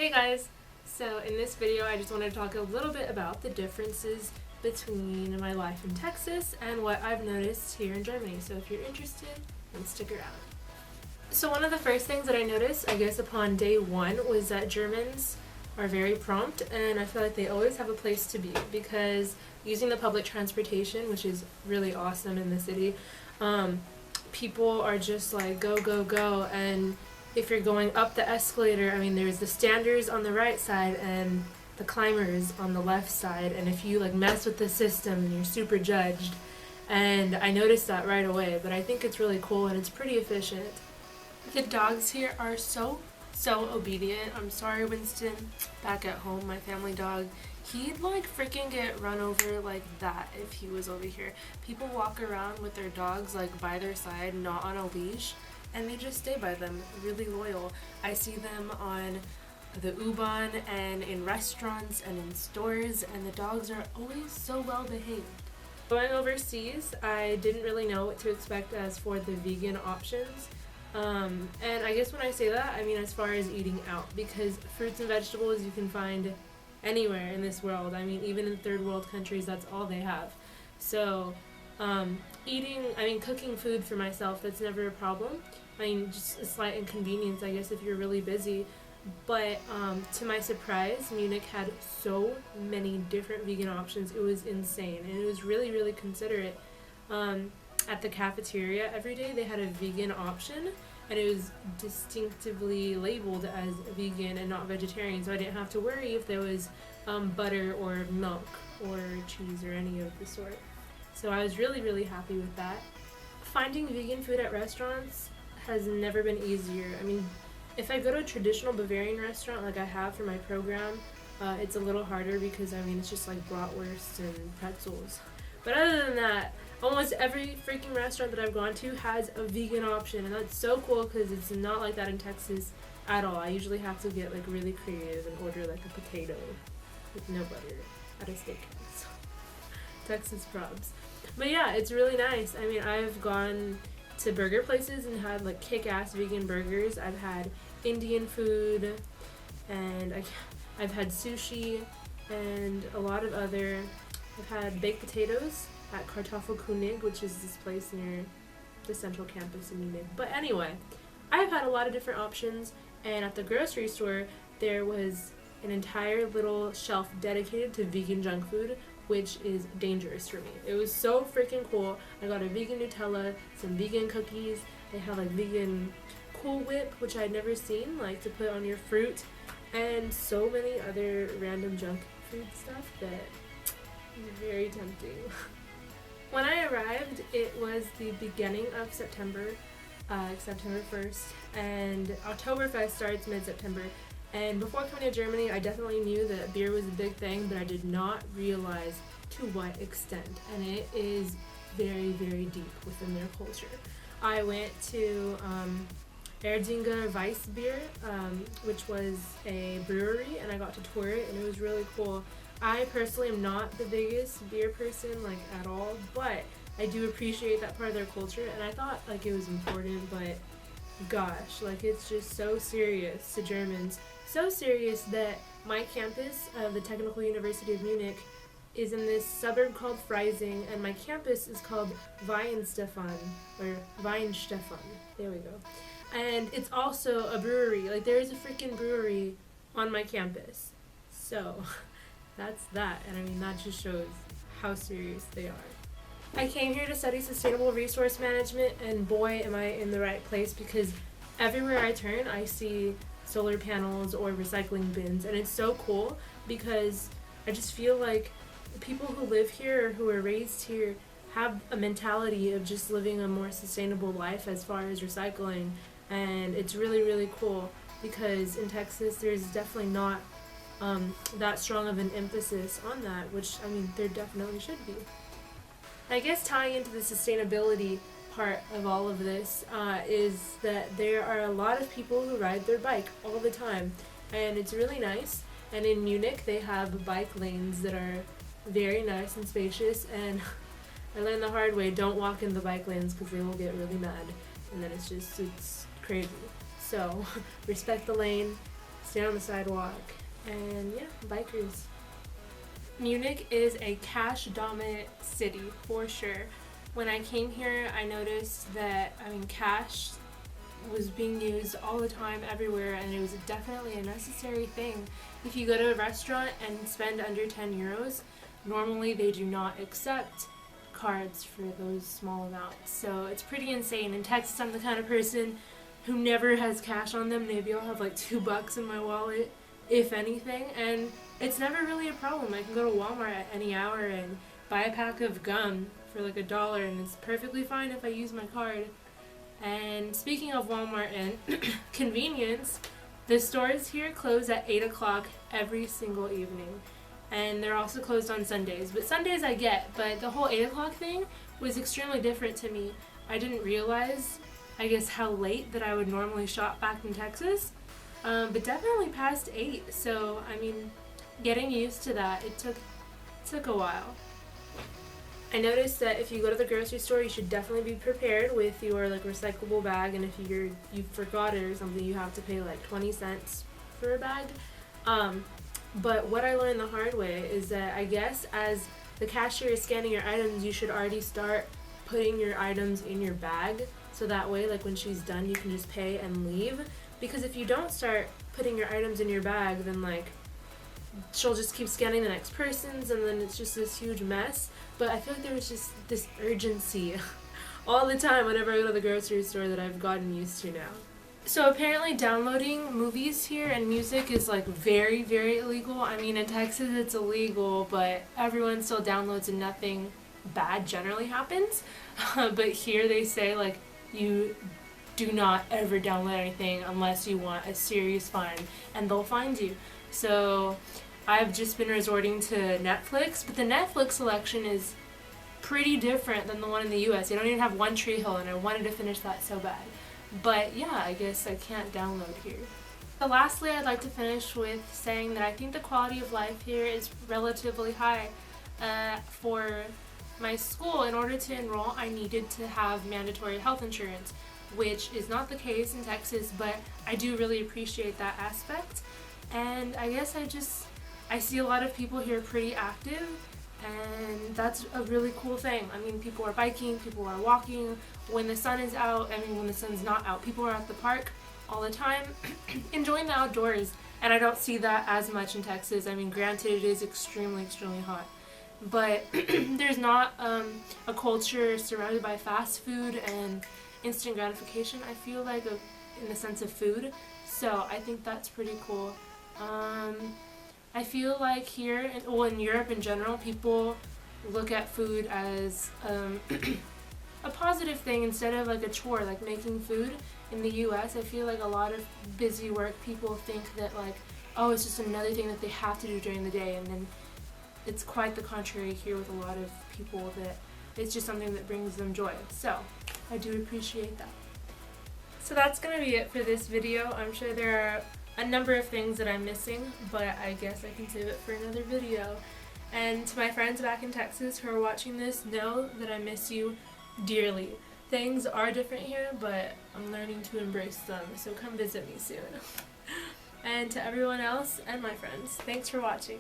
Hey guys! So in this video I just wanted to talk a little bit about the differences between my life in Texas and what I've noticed here in Germany. So if you're interested, then stick around. So one of the first things that I noticed, I guess upon day one, was that Germans are very prompt, and I feel like they always have a place to be because using the public transportation, which is really awesome in the city, people are just like go, go, go, and if you're going up the escalator, I mean, there's the standers on the right side and the climbers on the left side, and if you like mess with the system, you're super judged. And I noticed that right away, but I think it's really cool and it's pretty efficient. The dogs here are so obedient. I'm sorry, Winston, back at home, my family dog, he'd like freaking get run over like that if he was over here. People walk around with their dogs like by their side, not on a leash, and they just stay by them, really loyal. I see them on the U-Bahn and in restaurants and in stores, and the dogs are always so well behaved. Going overseas, I didn't really know what to expect as for the vegan options. And I guess when I say that, I mean as far as eating out, because fruits and vegetables you can find anywhere in this world. I mean, even in third world countries, that's all they have. So cooking food for myself, that's never a problem. I mean, just a slight inconvenience, I guess, if you're really busy. But to my surprise, Munich had so many different vegan options. It was insane, and it was really, really considerate. At the cafeteria every day they had a vegan option, and it was distinctively labeled as vegan and not vegetarian, so I didn't have to worry if there was butter or milk or cheese or any of the sort. So I was really, really happy with that. Finding vegan food at restaurants has never been easier. I mean, if I go to a traditional Bavarian restaurant like I have for my program, it's a little harder because, I mean, it's just like bratwurst and pretzels. But other than that, almost every freaking restaurant that I've gone to has a vegan option, and that's so cool because it's not like that in Texas at all. I usually have to get like really creative and order like a potato with no butter at a steakhouse. Texas probs. But yeah, it's really nice. I mean, I've gone to burger places and had like kick-ass vegan burgers. I've had Indian food, and I've had sushi and a lot of other. I've had baked potatoes at Kartoffelkönig, which is this place near the central campus in Munich. But anyway, I've had a lot of different options, and at the grocery store there was an entire little shelf dedicated to vegan junk food, which is dangerous for me. It was so freaking cool. I got a vegan Nutella, some vegan cookies. They have like vegan Cool Whip, which I'd never seen, like to put on your fruit, and so many other random junk food stuff that is very tempting. When I arrived, it was the beginning of September, September 1st, and Oktoberfest starts mid-September. And before coming to Germany, I definitely knew that beer was a big thing, but I did not realize to what extent, and it is very, very deep within their culture. I went to Erdinger Weissbier, which was a brewery, and I got to tour it, and it was really cool. I personally am not the biggest beer person, like, at all, but I do appreciate that part of their culture, and I thought, like, it was important, but gosh, like, it's just so serious to Germans. So serious that my campus of the Technical University of Munich is in this suburb called Freising, and my campus is called Weinstefan. There we go. And it's also a brewery. Like, there is a freaking brewery on my campus. So that's that, and I mean, that just shows how serious they are. I came here to study sustainable resource management, and boy am I in the right place, because everywhere I turn I see solar panels or recycling bins, and it's so cool because I just feel like the people who live here or who are raised here have a mentality of just living a more sustainable life as far as recycling, and it's really, really cool because in Texas there's definitely not that strong of an emphasis on that, which, I mean, there definitely should be. I guess tying into the sustainability part of all of this is that there are a lot of people who ride their bike all the time, and it's really nice. And in Munich they have bike lanes that are very nice and spacious, and I learned the hard way, don't walk in the bike lanes because they will get really mad, and then it's crazy. So respect the lane, stay on the sidewalk, and yeah, bikers. Munich is a cash-dominant city, for sure. When I came here, I noticed that, cash was being used all the time, everywhere, and it was definitely a necessary thing. If you go to a restaurant and spend under 10 euros, normally they do not accept cards for those small amounts. So it's pretty insane. In Texas, I'm the kind of person who never has cash on them. Maybe I'll have like $2 in my wallet, if anything, and it's never really a problem. I can go to Walmart at any hour and buy a pack of gum for like $1, and it's perfectly fine if I use my card. And speaking of Walmart and convenience, the stores here close at 8 o'clock every single evening. And they're also closed on Sundays. But Sundays I get, but the whole 8 o'clock thing was extremely different to me. I didn't realize, I guess, how late that I would normally shop back in Texas. But definitely past 8. So, getting used to that, it took a while. I noticed that if you go to the grocery store, you should definitely be prepared with your like recyclable bag, and if you forgot it or something, you have to pay like 20 cents for a bag. But what I learned the hard way is that I guess as the cashier is scanning your items, you should already start putting your items in your bag, so that way like when she's done you can just pay and leave. Because if you don't start putting your items in your bag, then like she'll just keep scanning the next person's, and then it's just this huge mess. But I feel like there was just this urgency all the time whenever I go to the grocery store that I've gotten used to now. So apparently downloading movies here and music is like very, very illegal. In Texas it's illegal, but everyone still downloads and nothing bad generally happens. But here they say like you do not ever download anything unless you want a serious fine, and they'll find you. So I've just been resorting to Netflix, but the Netflix selection is pretty different than the one in the US. They don't even have One Tree Hill, and I wanted to finish that so bad. But yeah, I guess I can't download here. So lastly, I'd like to finish with saying that I think the quality of life here is relatively high. For my school, in order to enroll, I needed to have mandatory health insurance, which is not the case in Texas, but I do really appreciate that aspect. And I guess I see a lot of people here pretty active, and that's a really cool thing. People are biking, people are walking. When the sun is out, when the sun's not out, people are at the park all the time enjoying the outdoors, and I don't see that as much in Texas. Granted, it is extremely, extremely hot, but there's not a culture surrounded by fast food and instant gratification, I feel like, in the sense of food. So I think that's pretty cool. I feel like here, in Europe in general, people look at food as a positive thing instead of like a chore, like making food. In the US, I feel like a lot of busy work people think that like, oh, it's just another thing that they have to do during the day, and then it's quite the contrary here with a lot of people, that it's just something that brings them joy. So I do appreciate that. So that's gonna be it for this video. I'm sure there are a number of things that I'm missing, but I guess I can save it for another video. And to my friends back in Texas who are watching this, know that I miss you dearly. Things are different here, but I'm learning to embrace them, so come visit me soon. And to everyone else and my friends, thanks for watching.